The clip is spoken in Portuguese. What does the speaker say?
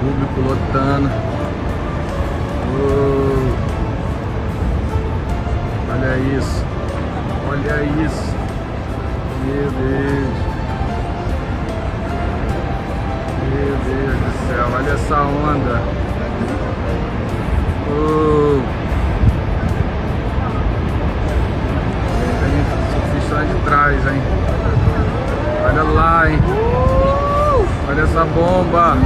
público lotando. Olha isso. Olha isso. Meu Deus. Meu Deus do céu. Olha essa onda. Tem surfista lá de trás, hein? Olha lá, hein? Olha essa bomba.